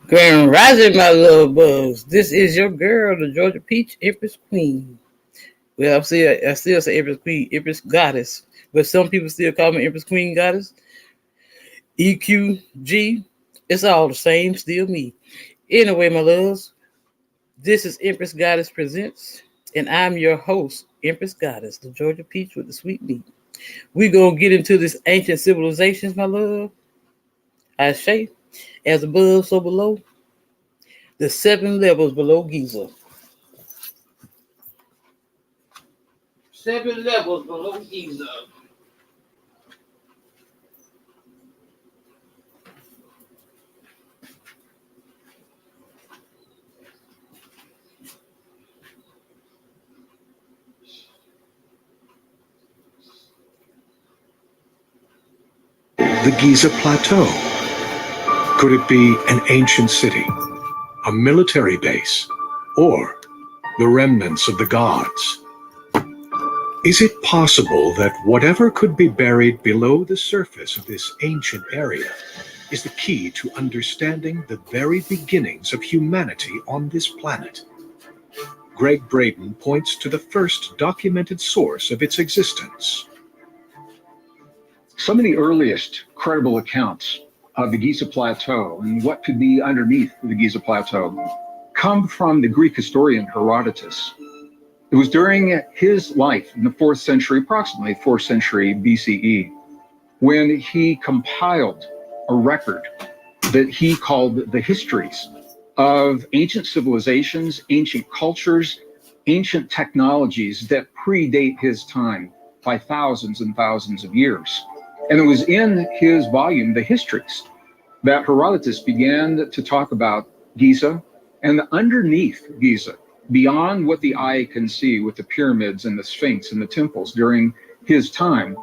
Grand Rising, my love bugs. This is your girl, the Georgia Peach Empress Queen. Well, I still say Empress Queen, Empress Goddess, but some people still call me Empress Queen Goddess. EQG, it's all the same, still me. Anyway, my loves, this is Empress Goddess Presents, and I'm your host, Empress Goddess, the Georgia Peach with the sweet meat. We gonna get into this ancient civilizations, my love. I say, as above, so below. The 7 levels below Giza. 7 levels below Giza. The Giza Plateau. Could it be an ancient city, a military base, or the remnants of the gods? Is it possible that whatever could be buried below the surface of this ancient area is the key to understanding the very beginnings of humanity on this planet? Greg Braden points to the first documented source of its existence. Some of the earliest credible accounts of the Giza Plateau and what could be underneath the Giza Plateau come from the Greek historian Herodotus. It was during his life in the 4th century, approximately 4th century BCE, when he compiled a record that he called the histories of ancient civilizations, ancient cultures, ancient technologies that predate his time by thousands and thousands of years. And it was in his volume, The Histories, that Herodotus began to talk about Giza and underneath Giza, beyond what the eye can see with the pyramids and the Sphinx and the temples during his time.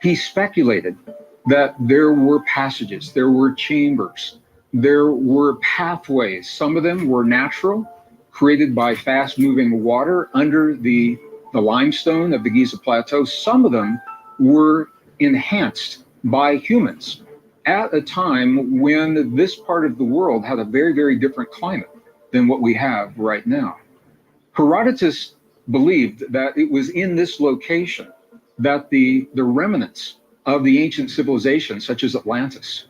He speculated that there were passages, there were chambers, there were pathways. Some of them were natural, created by fast-moving water under the limestone of the Giza Plateau. Some of them were enhanced by humans at a time when this part of the world had a very, very different climate than what we have right now. Herodotus believed that it was in this location that the remnants of the ancient civilizations, such as Atlantis,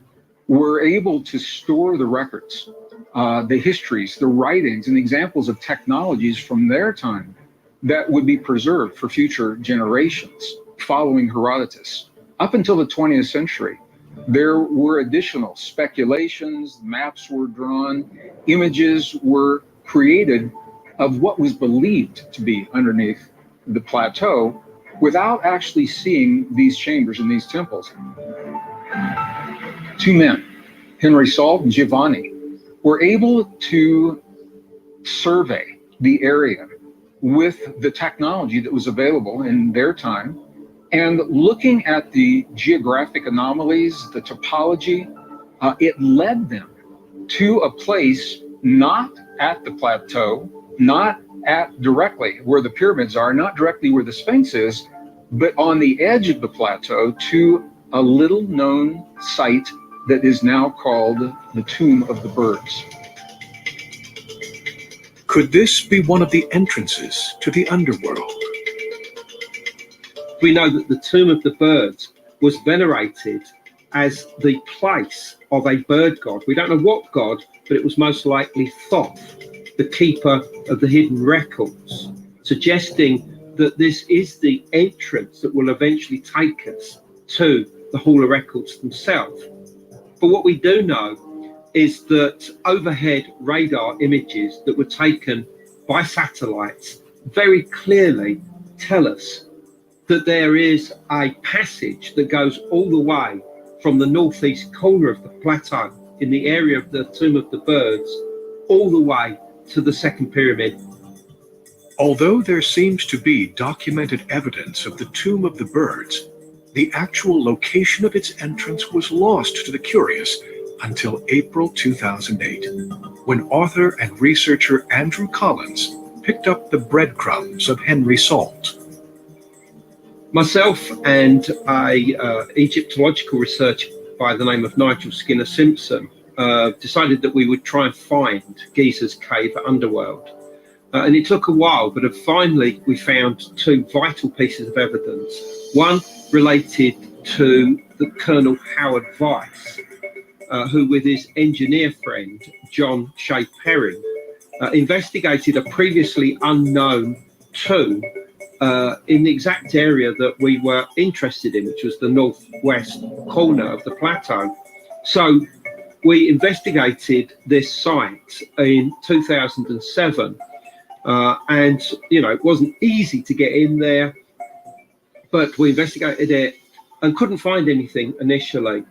were able to store the records, the histories, the writings, and examples of technologies from their time that would be preserved for future generations following Herodotus. Up until the 20th century, there were additional speculations, maps were drawn, images were created of what was believed to be underneath the plateau without actually seeing these chambers and these temples. 2 men, Henry Salt and Giovanni, were able to survey the area with the technology that was available in their time. And looking at the geographic anomalies, the topology, it led them to a place not at the plateau, not at directly where the pyramids are, not directly where the Sphinx is, but on the edge of the plateau to a little known site that is now called the Tomb of the Birds. Could this be one of the entrances to the underworld? We know that the Tomb of the Birds was venerated as the place of a bird god. We don't know what god, but it was most likely Thoth, the keeper of the hidden records, suggesting that this is the entrance that will eventually take us to the Hall of Records themselves. But what we do know is that overhead radar images that were taken by satellites very clearly tell us that there is a passage that goes all the way from the northeast corner of the plateau in the area of the Tomb of the Birds all the way to the second pyramid. Although there seems to be documented evidence of the Tomb of the Birds, the actual location of its entrance was lost to the curious until April 2008, when author and researcher Andrew Collins picked up the breadcrumbs of Henry Salt. Myself and a Egyptological researcher by the name of Nigel Skinner Simpson decided that we would try and find Giza's cave underworld. And it took a while, but finally we found two vital pieces of evidence. One related to the Colonel Howard Weiss, who with his engineer friend, John Shea Perry, investigated a previously unknown tomb in the exact area that we were interested in, which was the northwest corner of the plateau. So we investigated this site in 2007, and it wasn't easy to get in there, but we investigated it and couldn't find anything initially.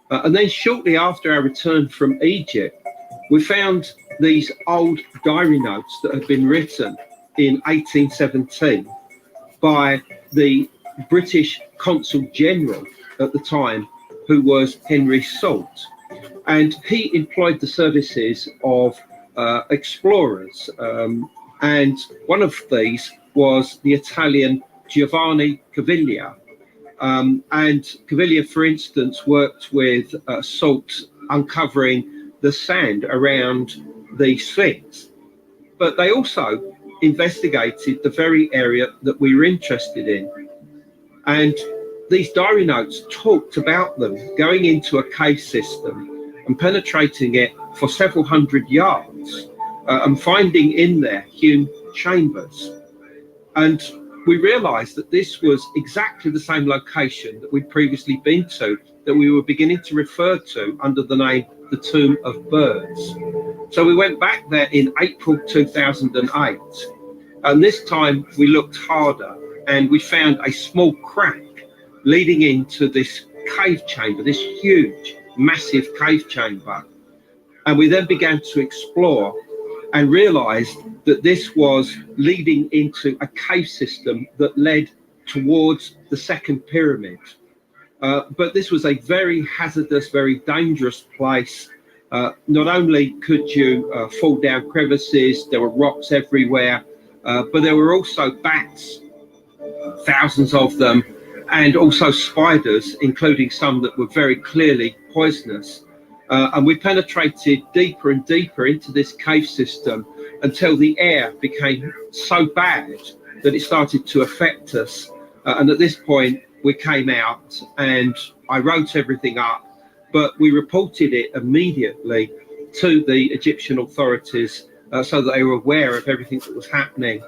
And then shortly after our return from Egypt, we found these old diary notes that had been written in 1817 by the British Consul General at the time, who was Henry Salt. And he employed the services of explorers. And one of these was the Italian Giovanni Caviglia. And Caviglia, for instance, worked with Salt uncovering the sand around the Sphinx. But they also investigated the very area that we were interested in. And these diary notes talked about them going into a cave system and penetrating it for several hundred yards, and finding in there hewn chambers. And we realized that this was exactly the same location that we'd previously been to, that we were beginning to refer to under the name the Tomb of Birds. So we went back there in April 2008, and this time we looked harder and we found a small crack leading into this cave chamber, this huge, massive cave chamber. And we then began to explore and realized that this was leading into a cave system that led towards the second pyramid. But this was a very hazardous, very dangerous place. Not only could you fall down crevices, there were rocks everywhere, but there were also bats, thousands of them, and also spiders, including some that were very clearly poisonous. And we penetrated deeper and deeper into this cave system until the air became so bad that it started to affect us. And at this point, we came out and I wrote everything up, but we reported it immediately to the Egyptian authorities so that they were aware of everything that was happening.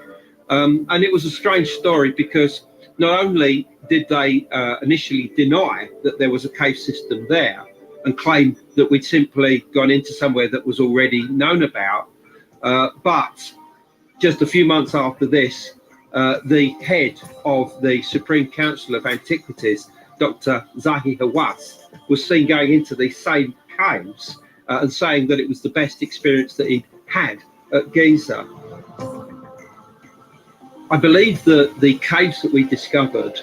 And it was a strange story because not only did they initially deny that there was a cave system there and claim that we'd simply gone into somewhere that was already known about, but just a few months after this, the head of the Supreme Council of Antiquities, Dr. Zahi Hawass, was seen going into these same caves and saying that it was the best experience that he'd had at Giza. I believe that the caves that we discovered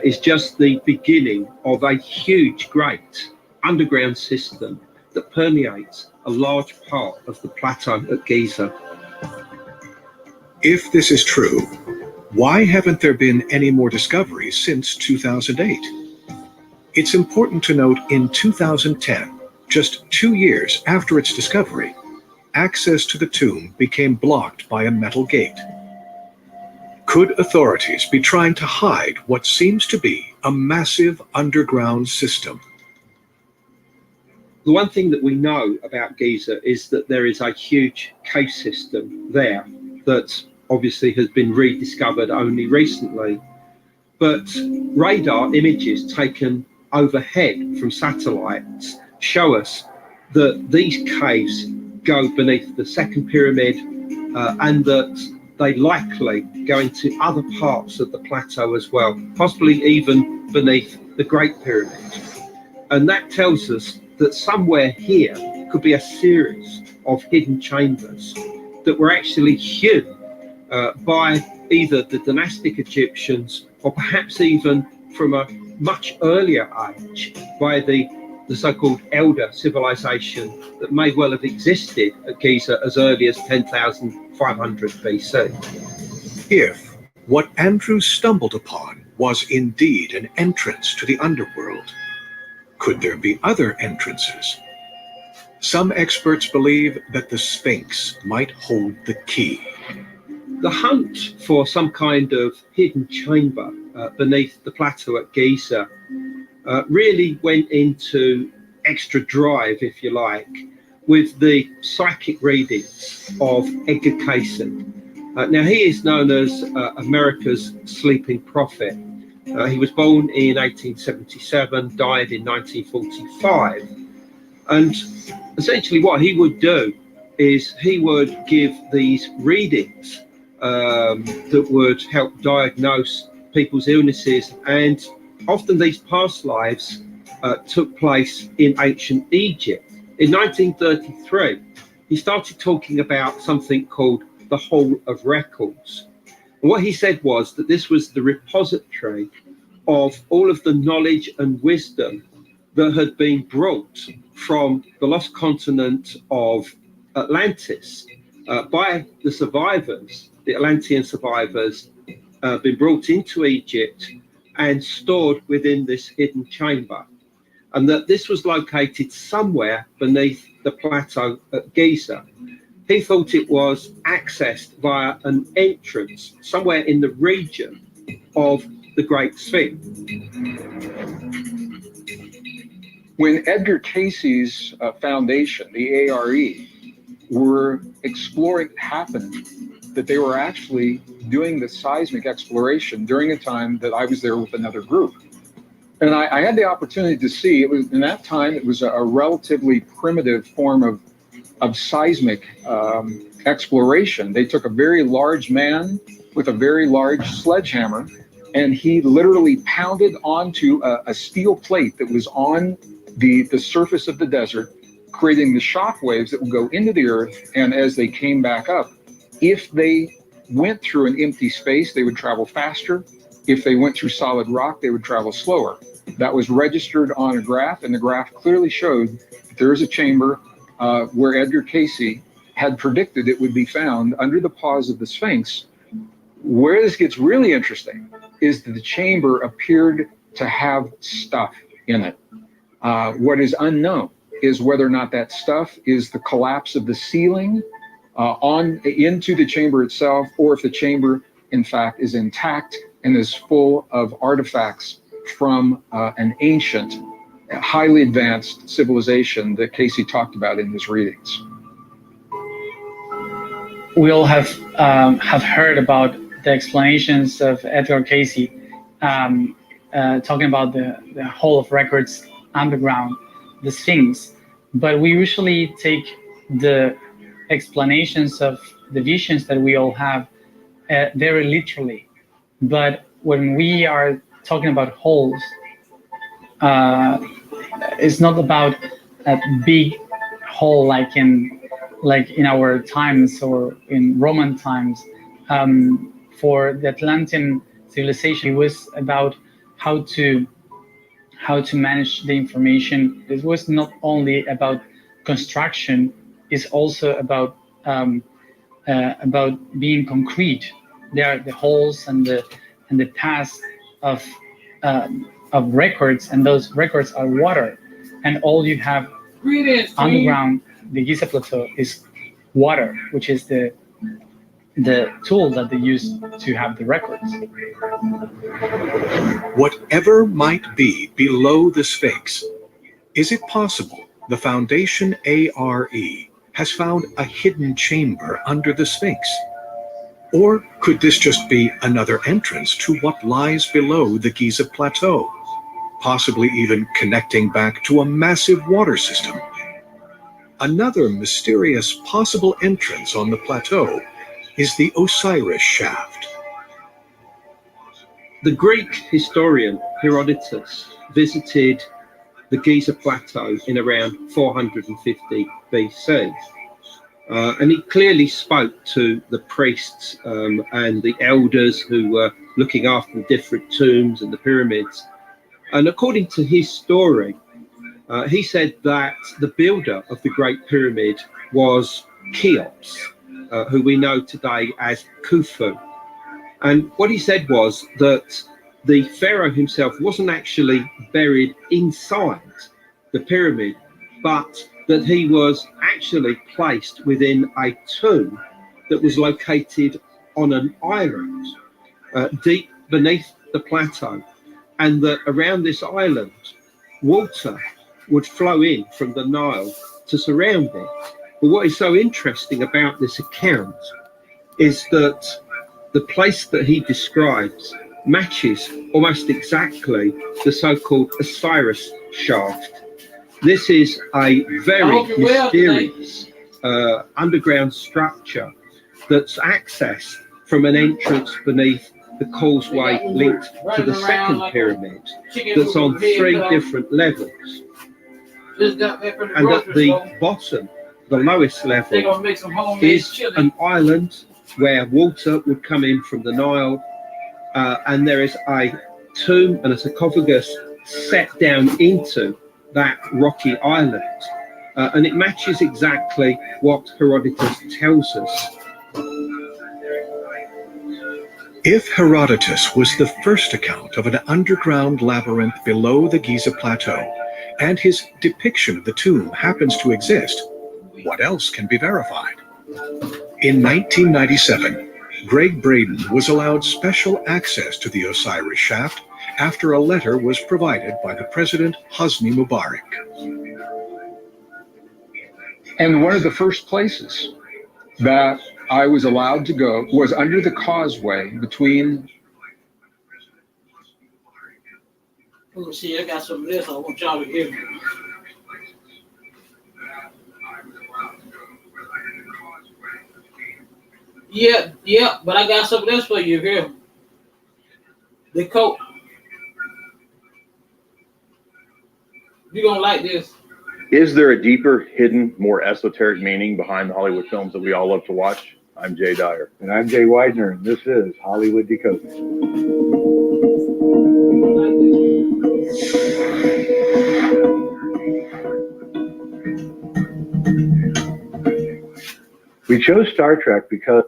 is just the beginning of a huge, great underground system that permeates a large part of the plateau at Giza. If this is true, why haven't there been any more discoveries since 2008? It's important to note in 2010, just 2 years after its discovery, access to the tomb became blocked by a metal gate. Could authorities be trying to hide what seems to be a massive underground system? The one thing that we know about Giza is that there is a huge cave system there that obviously has been rediscovered only recently. But radar images taken overhead from satellites show us that these caves go beneath the second pyramid and that they likely go into other parts of the plateau as well, possibly even beneath the Great Pyramid. And that tells us that somewhere here could be a series of hidden chambers that were actually hewn by either the dynastic Egyptians or perhaps even from a much earlier age by the so-called Elder civilization that may well have existed at Giza as early as 10,500 BC. If what Andrew stumbled upon was indeed an entrance to the underworld, could there be other entrances? Some experts believe that the Sphinx might hold the key. The hunt for some kind of hidden chamber beneath the plateau at Giza really went into extra drive, if you like, with the psychic readings of Edgar Cayce. Now, he is known as America's sleeping prophet. He was born in 1877, died in 1945. And essentially what he would do is he would give these readings that would help diagnose people's illnesses. And often these past lives took place in ancient Egypt. In 1933, he started talking about something called the Hall of Records. And what he said was that this was the repository of all of the knowledge and wisdom that had been brought from the lost continent of Atlantis by the survivors, the Atlantean survivors, been brought into Egypt and stored within this hidden chamber. And that this was located somewhere beneath the plateau at Giza. He thought it was accessed via an entrance somewhere in the region of the Great Sphinx. When Edgar Cayce's foundation, the ARE, were exploring, it happened that they were actually doing the seismic exploration during a time that I was there with another group. And I had the opportunity to see, it was in that time, it was a relatively primitive form of seismic exploration. They took a very large man with a very large sledgehammer, and he literally pounded onto a steel plate that was on the surface of the desert, creating the shock waves that would go into the earth. And as they came back up, if they went through an empty space, they would travel faster. If they went through solid rock, they would travel slower. That was registered on a graph, and the graph clearly showed that there is a chamber where Edgar Cayce had predicted it would be found under the paws of the Sphinx. Where this gets really interesting is that the chamber appeared to have stuff in it. What is unknown is whether or not that stuff is the collapse of the ceiling into the chamber itself, or if the chamber, in fact, is intact and is full of artifacts from an ancient, highly advanced civilization that Cayce talked about in his readings. We all have heard about the explanations of Edgar Cayce, talking about the Hall of Records underground, the Sphinx, but we usually take the explanations of the visions that we all have very literally. But when we are talking about holes, it's not about a big hole like in our times or in Roman times. For the Atlantean civilization, it was about how to manage the information. It was not only about construction; it's also about being concrete. There are the holes and the past of records, and those records are water. And all you have underground, the Giza Plateau, is water, which is the tool that they use to have the records. Whatever might be below the Sphinx, is it possible the Foundation ARE has found a hidden chamber under the Sphinx? Or could this just be another entrance to what lies below the Giza Plateau, possibly even connecting back to a massive water system? Another mysterious possible entrance on the plateau is the Osiris Shaft. The Greek historian Herodotus visited the Giza Plateau in around 450 BC. And he clearly spoke to the priests and the elders who were looking after the different tombs and the pyramids. And according to his story, he said that the builder of the Great Pyramid was Cheops, who we know today as Khufu. And what he said was that the pharaoh himself wasn't actually buried inside the pyramid, but that he was actually placed within a tomb that was located on an island deep beneath the plateau, and that around this island, water would flow in from the Nile to surround it. But what is so interesting about this account is that the place that he describes matches almost exactly the so-called Osiris Shaft. This is a very mysterious underground structure that's accessed from an entrance beneath the causeway linked to the second pyramid that's on 3 different levels. And at the bottom, the lowest level, is an island where water would come in from the Nile, and there is a tomb and a sarcophagus set down into that rocky island. And it matches exactly what Herodotus tells us. If Herodotus was the first account of an underground labyrinth below the Giza Plateau, and his depiction of the tomb happens to exist, what else can be verified? In 1997, Greg Braden was allowed special access to the Osiris Shaft after a letter was provided by the President Hosni Mubarak. And one of the first places that I was allowed to go was under the causeway between. Let me see, I got some of this I want y'all to hear. Yeah, but I got some of this for you here. The coat. You're gonna like this. Is there a deeper, hidden, more esoteric meaning behind the Hollywood films that we all love to watch? I'm Jay Dyer. And I'm Jay Widener, and this is Hollywood Decoding. We chose Star Trek because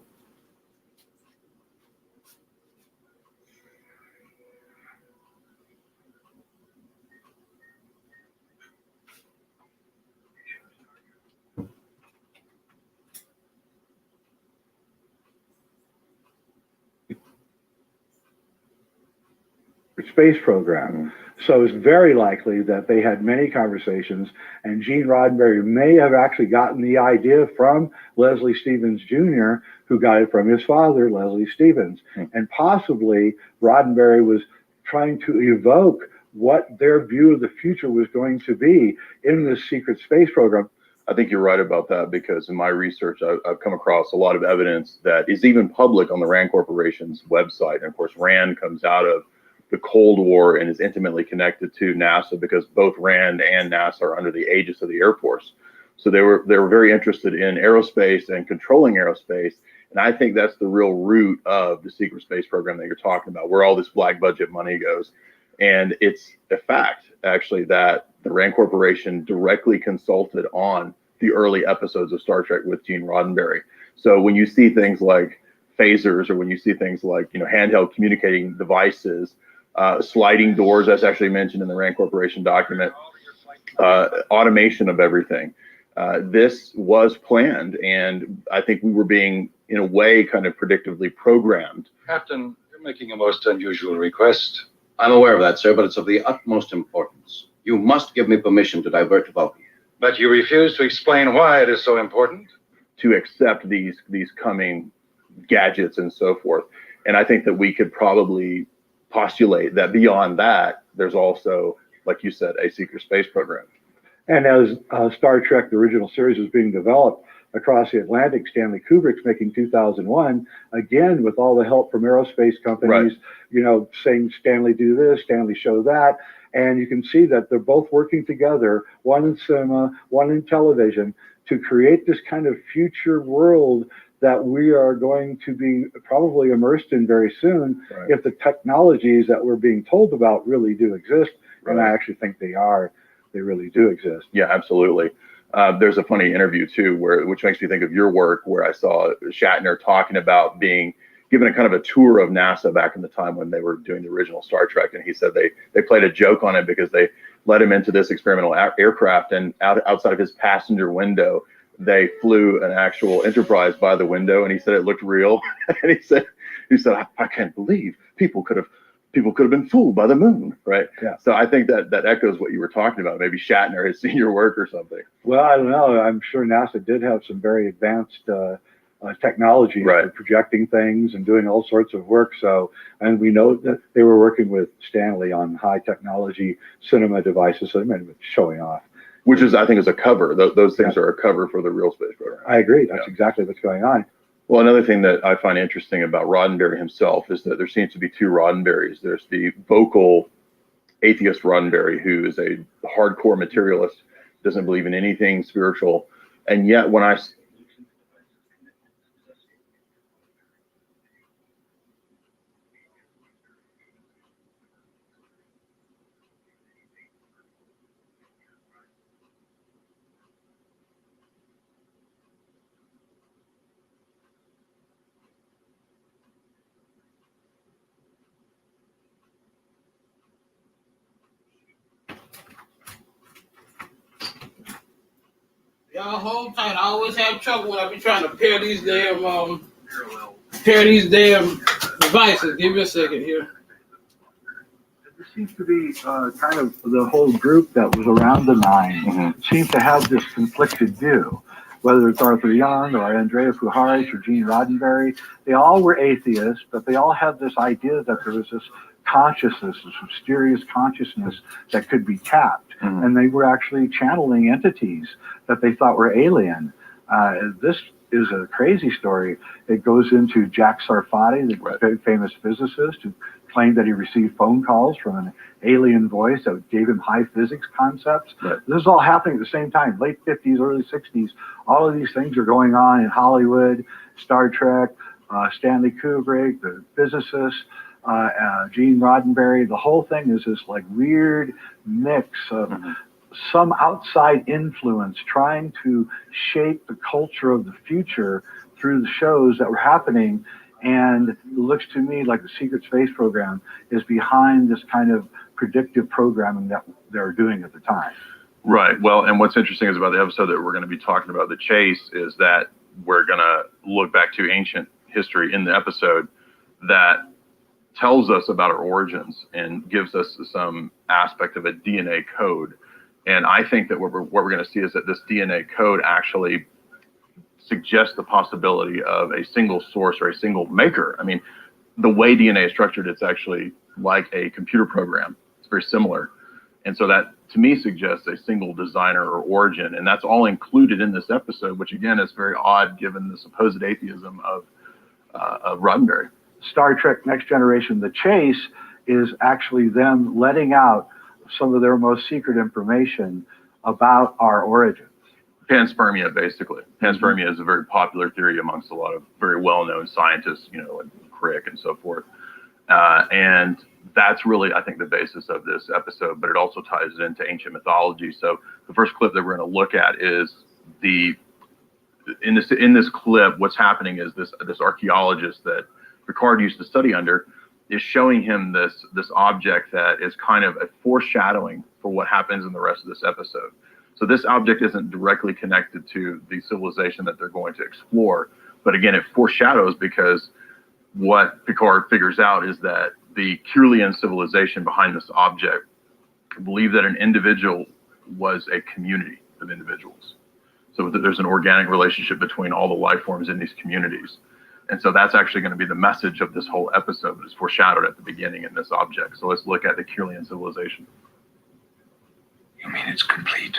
space program. So it's very likely that they had many conversations, and Gene Roddenberry may have actually gotten the idea from Leslie Stevens Jr., who got it from his father, Leslie Stevens. And possibly Roddenberry was trying to evoke what their view of the future was going to be in this secret space program. I think you're right about that, because in my research, I've come across a lot of evidence that is even public on the RAND Corporation's website. And of course, RAND comes out of the Cold War and is intimately connected to NASA, because both RAND and NASA are under the aegis of the Air Force. So they were very interested in aerospace and controlling aerospace. And I think that's the real root of the secret space program that you're talking about, where all this black budget money goes. And it's a fact, actually, that the RAND Corporation directly consulted on the early episodes of Star Trek with Gene Roddenberry. So when you see things like phasers, or when you see things like, handheld communicating devices, sliding doors, that's actually mentioned in the RAND Corporation document, automation of everything. This was planned, and I think we were being, in a way, kind of predictably programmed. Captain, you're making a most unusual request. I'm aware of that, sir, but it's of the utmost importance. You must give me permission to divert to Vulcan. But you refuse to explain why it is so important? To accept these coming gadgets and so forth. And I think that we could probably postulate that beyond that, there's also, like you said, a secret space program. And as Star Trek, the original series, was being developed across the Atlantic, Stanley Kubrick's making 2001, again, with all the help from aerospace companies, right, saying, Stanley, do this, Stanley, show that. And you can see that they're both working together, one in cinema, one in television, to create this kind of future world that we are going to be probably immersed in very soon, right, if the technologies that we're being told about really do exist. Right. And I actually think they are. They really do exist. Yeah, absolutely. There's a funny interview too, which makes me think of your work, where I saw Shatner talking about being given a kind of a tour of NASA back in the time when they were doing the original Star Trek, and he said they played a joke on it because they let him into this experimental aircraft, and outside of his passenger window, they flew an actual Enterprise by the window, and he said it looked real. And he said, I can't believe people could have been fooled by the moon, right? Yeah. So I think that echoes what you were talking about. Maybe Shatner has seen your work or something. Well, I don't know. I'm sure NASA did have some very advanced technology for projecting things and doing all sorts of work. So, and we know that they were working with Stanley on high technology cinema devices. So they might have been showing off. Which is, I think, is a cover. Those things are a cover for the real space program. I agree. That's exactly what's going on. Well, another thing that I find interesting about Roddenberry himself is that there seems to be two Roddenberrys. There's the vocal atheist Roddenberry, who is a hardcore materialist, doesn't believe in anything spiritual. And yet when I... Y'all hold tight. I always have trouble when I be trying to pair these damn devices. Give me a second here. There seems to be kind of the whole group that was around the nine seems to have this conflicted view. Whether it's Arthur Young or Andrea Pujares or Gene Roddenberry, they all were atheists, but they all had this idea that there was this consciousness, this mysterious consciousness that could be tapped. And they were actually channeling entities that they thought were alien. This is a crazy story. It goes into Jack Sarfati, the famous physicist, who claimed that he received phone calls from an alien voice that gave him high physics concepts. This is all happening at the same time, late 50s, early 60s. All of these things are going on in Hollywood, Star Trek, Stanley Kubrick, the physicists, Gene Roddenberry. The whole thing is this like weird mix of some outside influence trying to shape the culture of the future through the shows that were happening. And it looks to me like the secret space program is behind this kind of predictive programming that they're doing at the time. Right. Well, and what's interesting is about the episode that we're going to be talking about, The Chase, is that we're going to look back to ancient history in the episode that tells us about our origins and gives us some aspect of a DNA code. And I think that what we're going to see is that this DNA code actually suggests the possibility of a single source or a single maker. I mean, the way DNA is structured, it's actually like a computer program. It's very similar. And so that, to me, suggests a single designer or origin. And that's all included in this episode, which, again, is very odd given the supposed atheism of Roddenberry. Star Trek Next Generation, The Chase, is actually them letting out some of their most secret information about our origins. Panspermia, basically. Panspermia is a very popular theory amongst a lot of very well-known scientists, you know, like Crick and so forth. And that's really, I think, the basis of this episode, but it also ties it into ancient mythology. So the first clip that we're going to look at is in this clip, what's happening is this archaeologist that Picard used to study under is showing him this object that is kind of a foreshadowing for what happens in the rest of this episode. So this object isn't directly connected to the civilization that they're going to explore, but again, it foreshadows, because what Picard figures out is that the Curlian civilization behind this object believed that an individual was a community of individuals. So there's an organic relationship between all the life forms in these communities. And so that's actually going to be the message of this whole episode, but it's foreshadowed at the beginning in this object. So let's look at the Curlian civilization. You mean it's complete?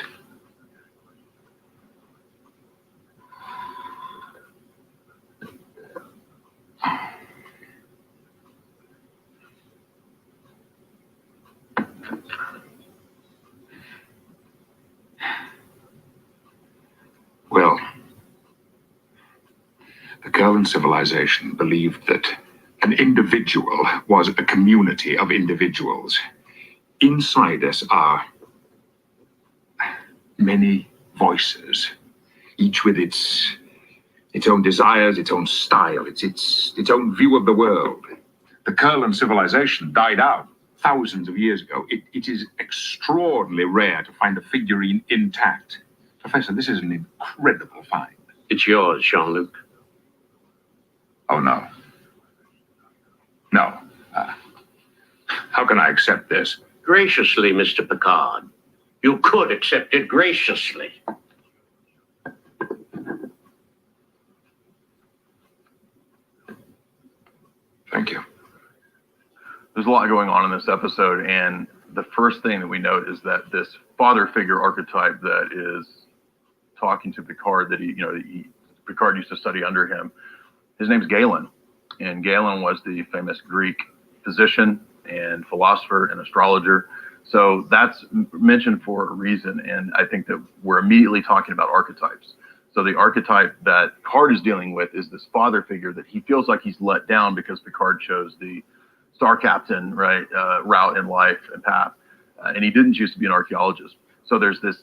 Well, the Curlian civilization believed that an individual was a community of individuals. Inside us are many voices, each with its own desires, its own style, its own view of the world. The Curlian civilization died out thousands of years ago. It is extraordinarily rare to find a figurine intact. Professor, this is an incredible find. It's yours, Jean-Luc. Oh, no. No. How can I accept this? Graciously, Mr. Picard. You could accept it graciously. Thank you. There's a lot going on in this episode, and the first thing that we note is that this father figure archetype that is talking to Picard, that Picard used to study under him, his name's Galen, and Galen was the famous Greek physician and philosopher and astrologer. So that's mentioned for a reason, and I think that we're immediately talking about archetypes. So the archetype that Picard is dealing with is this father figure that he feels like he's let down because Picard chose the star captain, right, route in life and path, and he didn't choose to be an archaeologist. So there's this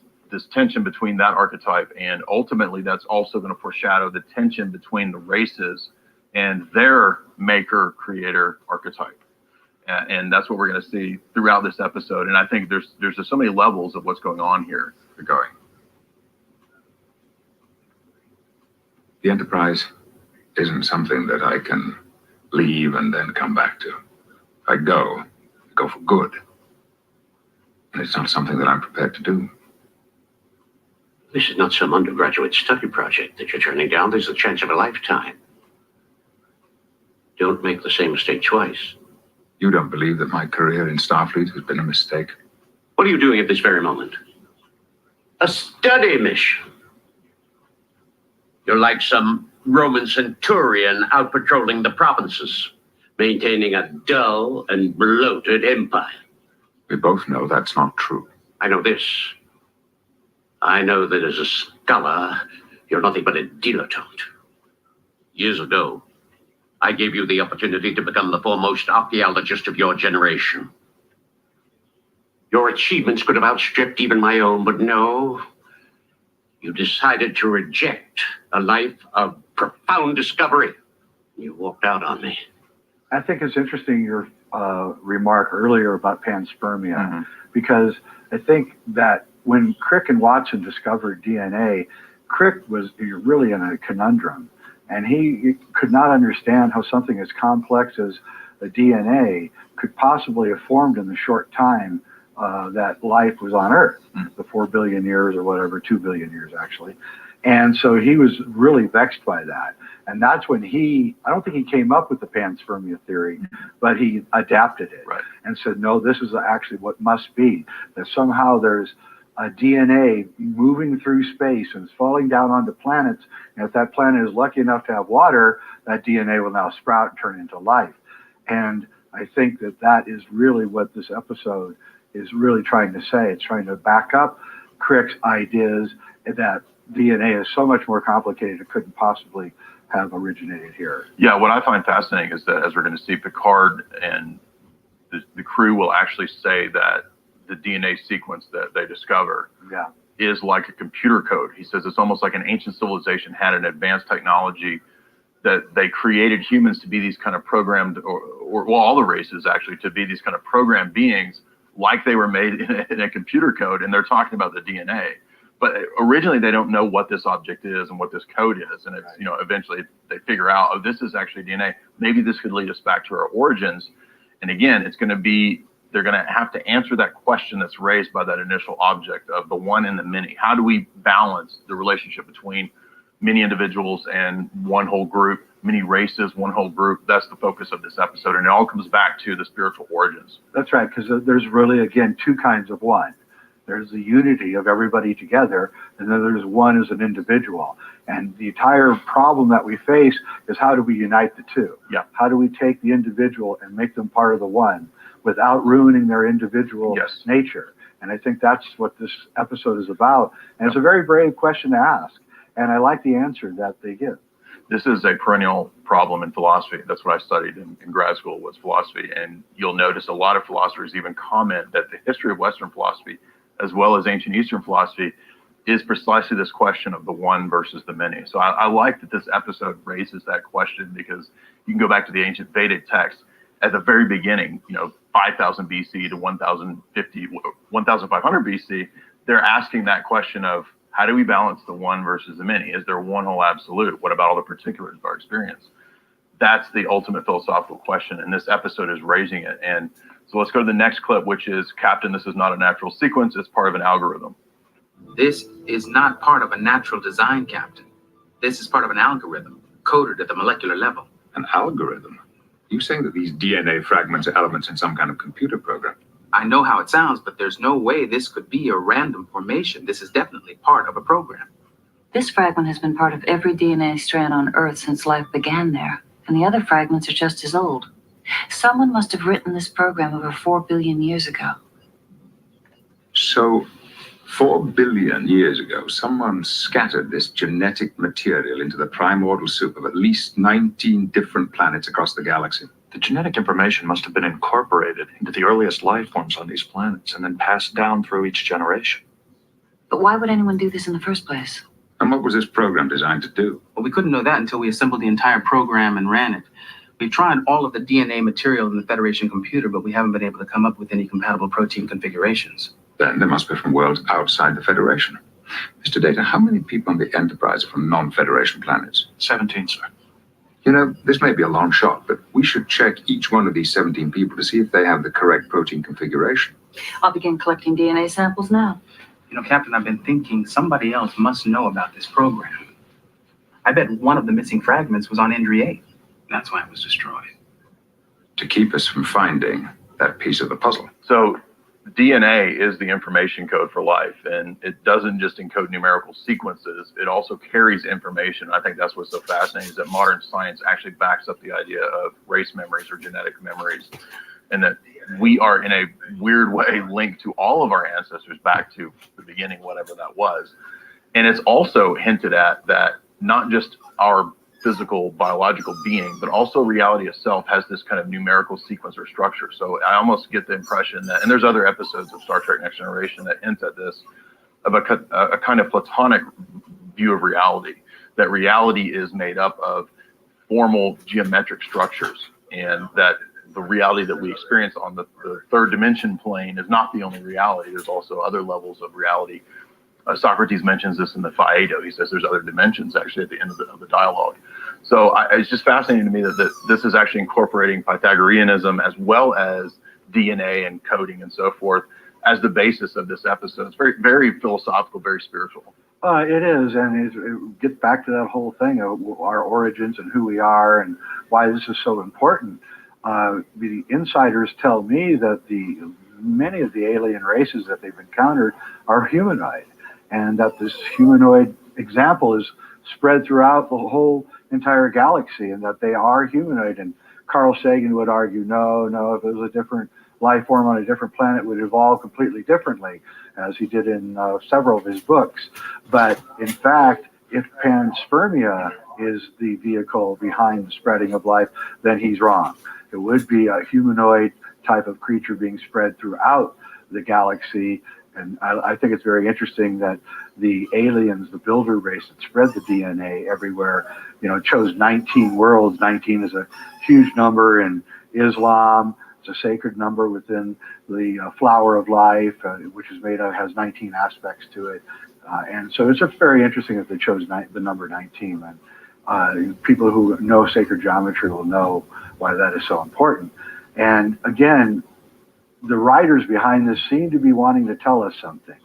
tension between that archetype, and ultimately that's also going to foreshadow the tension between the races and their maker creator archetype. And that's what we're going to see throughout this episode. And I think there's just so many levels of what's going on here. We're going. The Enterprise isn't something that I can leave and then come back to. If I go for good. And it's not something that I'm prepared to do. This is not some undergraduate study project that you're turning down. There's a chance of a lifetime. Don't make the same mistake twice. You don't believe that my career in Starfleet has been a mistake? What are you doing at this very moment? A study mission. You're like some Roman centurion out patrolling the provinces, maintaining a dull and bloated empire. We both know that's not true. I know this. I know that as a scholar, you're nothing but a dilettante. Years ago, I gave you the opportunity to become the foremost archaeologist of your generation. Your achievements could have outstripped even my own, but no. You decided to reject a life of profound discovery. You walked out on me. I think it's interesting your remark earlier about panspermia, because I think that when Crick and Watson discovered DNA, Crick was really in a conundrum. And he could not understand how something as complex as a DNA could possibly have formed in the short time that life was on Earth, the 4 billion years or whatever, 2 billion years actually. And so he was really vexed by that. And that's when I don't think he came up with the panspermia theory, but he adapted it and said, no, this is actually what must be, that somehow there's a DNA moving through space and it's falling down onto planets. And if that planet is lucky enough to have water, that DNA will now sprout and turn into life. And I think that is really what this episode is really trying to say. It's trying to back up Crick's ideas that DNA is so much more complicated it couldn't possibly have originated here. Yeah, what I find fascinating is that as we're going to see, Picard and the crew will actually say that the DNA sequence that they discover is like a computer code. He says it's almost like an ancient civilization had an advanced technology that they created humans to be these kind of programmed, or all the races actually, to be these kind of programmed beings, like they were made in a computer code, and they're talking about the DNA. But originally they don't know what this object is and what this code is, and it's, eventually they figure out, oh, this is actually DNA. Maybe this could lead us back to our origins. And again, they're going to have to answer that question that's raised by that initial object of the one and the many. How do we balance the relationship between many individuals and one whole group, many races, one whole group? That's the focus of this episode, and it all comes back to the spiritual origins. That's right, because there's really, again, two kinds of one. There's the unity of everybody together, and then there's one as an individual. And the entire problem that we face is, how do we unite the two? Yeah. How do we take the individual and make them part of the one without ruining their individual nature? And I think that's what this episode is about. And it's a very brave question to ask. And I like the answer that they give. This is a perennial problem in philosophy. That's what I studied in grad school, was philosophy. And you'll notice a lot of philosophers even comment that the history of Western philosophy, as well as ancient Eastern philosophy, is precisely this question of the one versus the many. So I like that this episode raises that question, because you can go back to the ancient Vedic text, at the very beginning, 5,000 BC to 1,500 BC, they're asking that question of how do we balance the one versus the many? Is there one whole absolute? What about all the particulars of our experience? That's the ultimate philosophical question, and this episode is raising it. And so let's go to the next clip, which is, Captain, this is not a natural sequence. It's part of an algorithm. This is not part of a natural design, Captain. This is part of an algorithm, coded at the molecular level. An algorithm? You saying that these DNA fragments are elements in some kind of computer program? I know how it sounds, but there's no way this could be a random formation. This is definitely part of a program. This fragment has been part of every DNA strand on Earth since life began there, and the other fragments are just as old. Someone must have written this program over 4 billion years ago. So, 4 billion years ago, someone scattered this genetic material into the primordial soup of at least 19 different planets across the galaxy. The genetic information must have been incorporated into the earliest life forms on these planets and then passed down through each generation. But why would anyone do this in the first place? And what was this program designed to do? Well, we couldn't know that until we assembled the entire program and ran it. We've tried all of the DNA material in the Federation computer, but we haven't been able to come up with any compatible protein configurations. Then they must be from worlds outside the Federation. Mr. Data, how many people on the Enterprise are from non-Federation planets? 17, sir. This may be a long shot, but we should check each one of these 17 people to see if they have the correct protein configuration. I'll begin collecting DNA samples now. Captain, I've been thinking somebody else must know about this program. I bet one of the missing fragments was on Endry 8. That's why it was destroyed. To keep us from finding that piece of the puzzle. So DNA is the information code for life, and it doesn't just encode numerical sequences, it also carries information. I think that's what's so fascinating, is that modern science actually backs up the idea of race memories or genetic memories, and that we are in a weird way linked to all of our ancestors back to the beginning, whatever that was. And it's also hinted at that not just our physical biological being, but also reality itself has this kind of numerical sequence or structure. So I almost get the impression that, and there's other episodes of Star Trek Next Generation that hint at this, of a kind of Platonic view of reality, that reality is made up of formal geometric structures, and that the reality that we experience on the third dimension plane is not the only reality. There's also other levels of reality. Socrates mentions this in the Phaedo. He says there's other dimensions actually at the end of the dialogue. So it's just fascinating to me that this is actually incorporating Pythagoreanism as well as DNA and coding and so forth as the basis of this episode. It's very, very philosophical, very spiritual. It is, and it gets back to that whole thing of our origins and who we are and why this is so important. The insiders tell me that many of the alien races that they've encountered are humanoid, and that this humanoid example is spread throughout the whole entire galaxy, and that they are humanoid. And Carl Sagan would argue, no, if it was a different life form on a different planet, it would evolve completely differently, as he did in several of his books. But in fact, if panspermia is the vehicle behind the spreading of life, then he's wrong. It would be a humanoid type of creature being spread throughout the galaxy. And I think it's very interesting that the aliens, the builder race that spread the DNA everywhere, chose 19 worlds. 19 is a huge number in Islam. It's a sacred number within the flower of life, which is has 19 aspects to it. And so it's just very interesting that they chose the number 19. And people who know sacred geometry will know why that is so important. And again, the writers behind this seem to be wanting to tell us something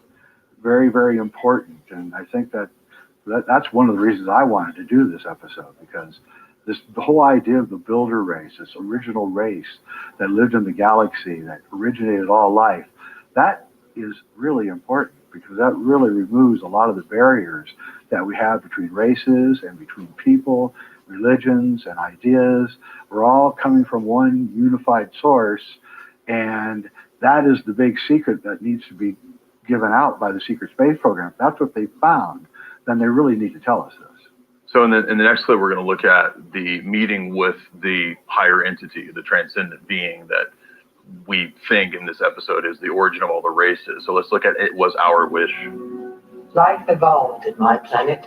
very, very important. And I think that's one of the reasons I wanted to do this episode, because the whole idea of the builder race, this original race that lived in the galaxy, that originated all life, that is really important, because that really removes a lot of the barriers that we have between races and between people, religions and ideas. We're all coming from one unified source, and that is the big secret that needs to be given out by the secret space program. If that's what they found, then they really need to tell us this. So in the next clip, we're going to look at the meeting with the higher entity, the transcendent being that we think in this episode is the origin of all the races. So let's look at It Was Our Wish. Life evolved in my planet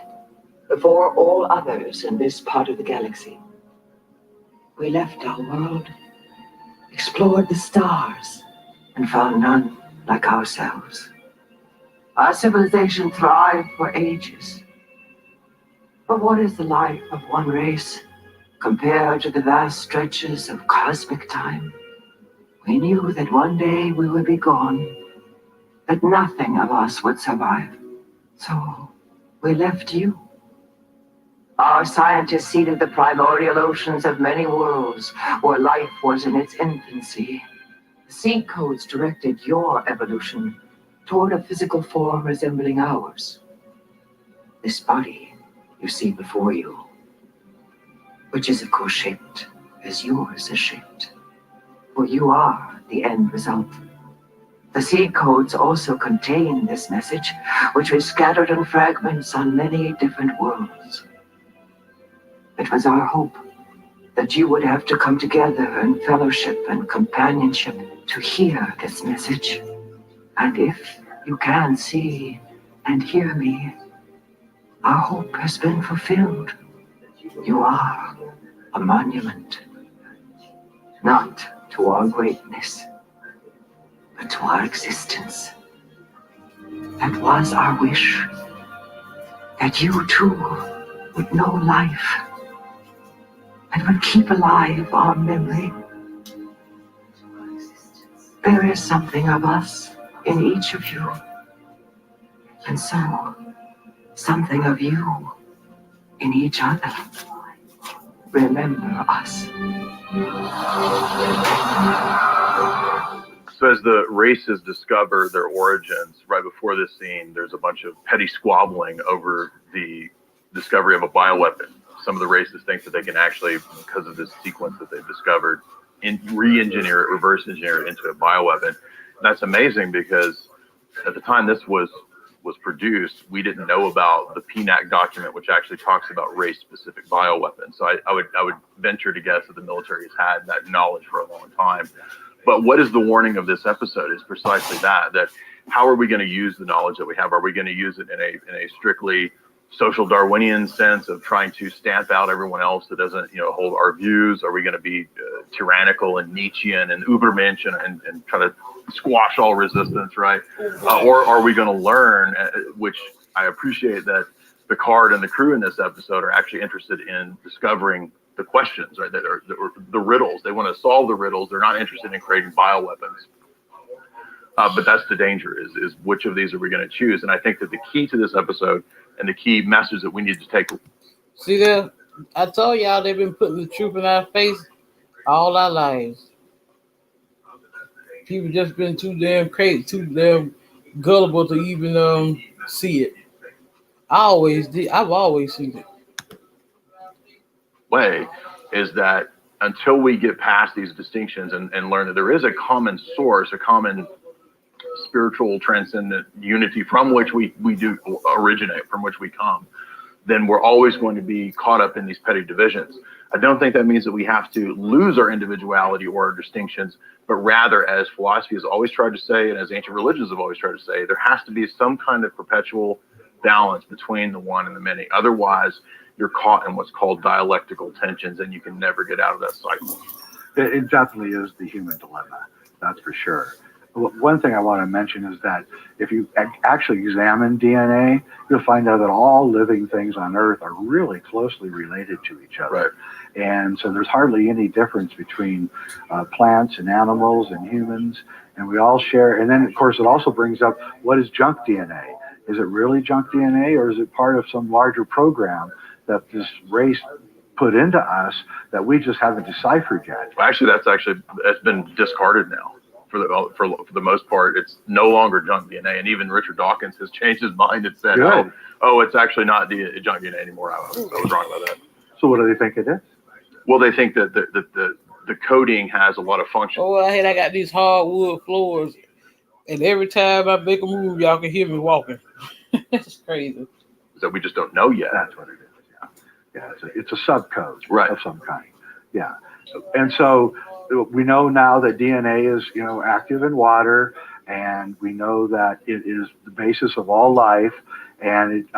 before all others in this part of the galaxy. We left our world explored the stars, and found none like ourselves. Our civilization thrived for ages. But what is the life of one race compared to the vast stretches of cosmic time? We knew that one day we would be gone, that nothing of us would survive. So we left you. Our scientists seeded the primordial oceans of many worlds where life was in its infancy. The seed codes directed your evolution toward a physical form resembling ours. This body you see before you, which is of course shaped as yours is shaped, for you are the end result. The seed codes also contain this message, which was scattered in fragments on many different worlds. It was our hope that you would have to come together in fellowship and companionship to hear this message. And if you can see and hear me, our hope has been fulfilled. You are a monument, not to our greatness, but to our existence. That was our wish, that you too would know life and would keep alive our memory. There is something of us in each of you, and so something of you in each other. Remember us. So as the races discover their origins, right before this scene, there's a bunch of petty squabbling over the discovery of a bioweapon. Some of the races think that they can actually, because of this sequence that they've discovered, re-engineer it, reverse engineer it into a bioweapon. And that's amazing because at the time this was produced, we didn't know about the PNAC document, which actually talks about race-specific bioweapons. So I would venture to guess that the military has had that knowledge for a long time. But what is the warning of this episode is precisely that how are we going to use the knowledge that we have? Are we going to use it in a strictly social Darwinian sense of trying to stamp out everyone else that doesn't, hold our views? Are we going to be tyrannical and Nietzschean and Ubermensch and try to squash all resistance, right? Or are we going to learn, which I appreciate that Picard and the crew in this episode are actually interested in discovering the questions, right? That are the riddles. They want to solve the riddles. They're not interested in creating bioweapons. But that's the danger, is which of these are we going to choose? And I think that the key to this episode and the key message that we need to take. See there, I told y'all they've been putting the truth in our face all our lives. People just been too damn crazy, too damn gullible to even see it. I've always seen it. Way is that until we get past these distinctions and learn that there is a common source, a common spiritual transcendent unity from which we do originate, from which we come, then we're always going to be caught up in these petty divisions. I don't think that means that we have to lose our individuality or our distinctions, but rather, as philosophy has always tried to say, and as ancient religions have always tried to say, there has to be some kind of perpetual balance between the one and the many. Otherwise, you're caught in what's called dialectical tensions, and you can never get out of that cycle. It definitely is the human dilemma, that's for sure. One thing I want to mention is that if you actually examine DNA, you'll find out that all living things on Earth are really closely related to each other. Right. And so there's hardly any difference between plants and animals and humans, and we all share. And then, of course, it also brings up, what is junk DNA? Is it really junk DNA, or is it part of some larger program that this race put into us that we just haven't deciphered yet? Well, actually, that's been discarded now. For the most part, it's no longer junk DNA, and even Richard Dawkins has changed his mind and said, "Oh, it's actually not junk DNA anymore." I was wrong about that. So, what do they think it is? Well, they think that the coding has a lot of function. Oh, I got these hardwood floors, and every time I make a move, y'all can hear me walking. It's crazy. So we just don't know yet. That's what it is. Yeah. It's a subcode right. of some kind. Yeah, and so we know now that DNA is, active in water, and we know that it is the basis of all life. And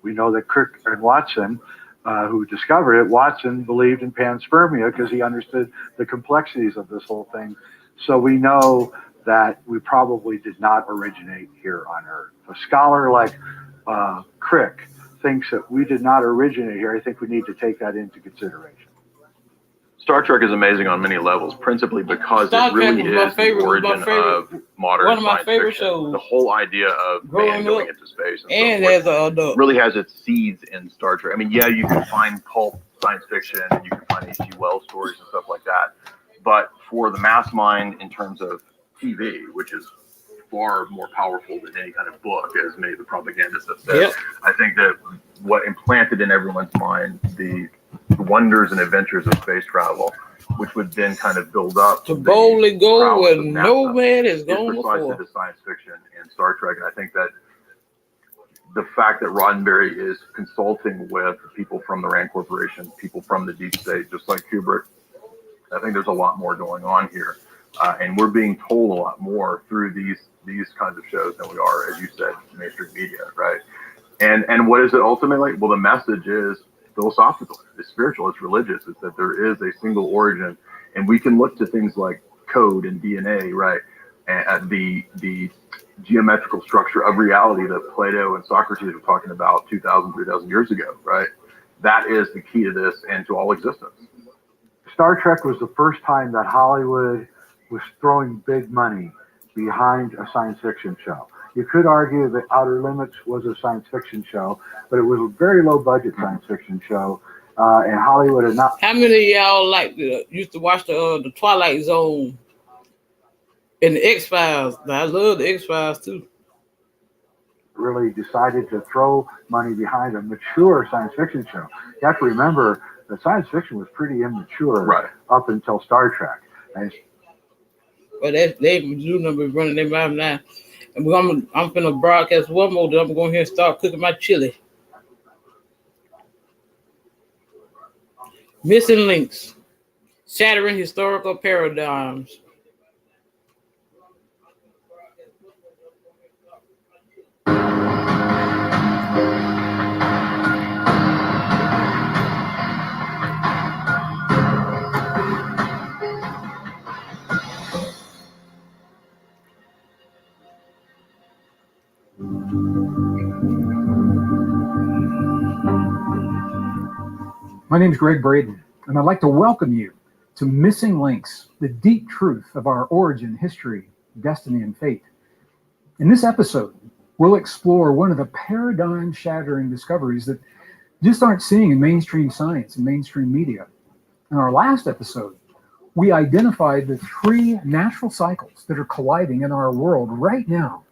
we know that Crick and Watson who discovered it, Watson believed in panspermia because he understood the complexities of this whole thing. So we know that we probably did not originate here on Earth. A scholar like Crick thinks that we did not originate here. I think we need to take that into consideration. Star Trek is amazing on many levels, principally because it really is the origin of modern science fiction. Shows. The whole idea of man going into space and so forth really has its seeds in Star Trek. I mean, yeah, you can find pulp science fiction and you can find H.G. Wells stories and stuff like that. But for the mass mind in terms of TV, which is far more powerful than any kind of book, as many of the propagandists have said, I think that what implanted in everyone's mind the wonders and adventures of space travel, which would then kind of build up to boldly go where no man has gone before. Precisely the science fiction in Star Trek, and I think that the fact that Roddenberry is consulting with people from the Rand Corporation, people from the deep state, just like Kubrick, I think there's a lot more going on here, and we're being told a lot more through these kinds of shows than we are, as you said, mainstream media, right? And what is it ultimately? Well, the message is philosophical, it's spiritual, it's religious. It's that there is a single origin, and we can look to things like code and DNA, right? And the geometrical structure of reality that Plato and Socrates were talking about 2,000, 3,000 years ago, right? That is the key to this and to all existence. Star Trek was the first time that Hollywood was throwing big money behind a science fiction show. You could argue that Outer Limits was a science fiction show, but it was a very low budget science fiction show, and Hollywood had not. How many of y'all used to watch the Twilight Zone and the X-Files? I love the X-Files too. Really decided to throw money behind a mature science fiction show. You have to remember that science fiction was pretty immature up until Star Trek. And well, they do number running their mouth now. And I'm finna broadcast one more. Then I'm going here and start cooking my chili. Missing links, shattering historical paradigms. My name is Greg Braden, and I'd like to welcome you to Missing Links, the deep truth of our origin, history, destiny, and fate. In this episode, we'll explore one of the paradigm-shattering discoveries that just aren't seeing in mainstream science and mainstream media. In our last episode, we identified the three natural cycles that are colliding in our world right now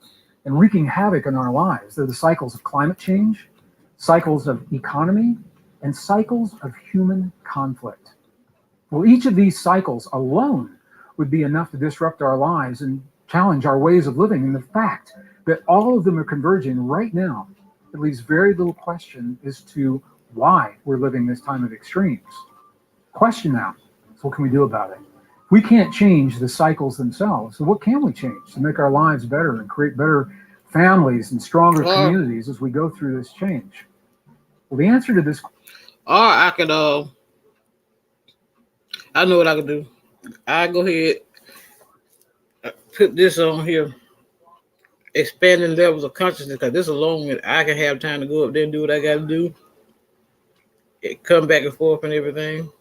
and wreaking havoc in our lives. They're the cycles of climate change, cycles of economy, and cycles of human conflict. Well, each of these cycles alone would be enough to disrupt our lives and challenge our ways of living. And the fact that all of them are converging right now, it leaves very little question as to why we're living this time of extremes. Question now is, what can we do about it? We can't change the cycles themselves. So what can we change to make our lives better and create better families and stronger communities as we go through this change? Well, the answer to this. Or I could, I know what I could do. I go ahead, put this on here, expanding levels of consciousness, because this alone, I can have time to go up there and do what I got to do. It come back and forth and everything.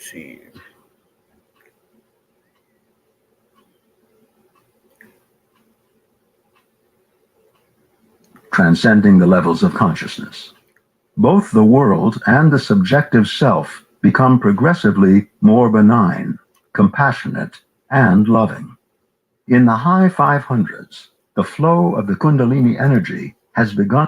See. Transcending the levels of consciousness. Both the world and the subjective self become progressively more benign, compassionate, and loving. In the high 500s, the flow of the Kundalini energy has begun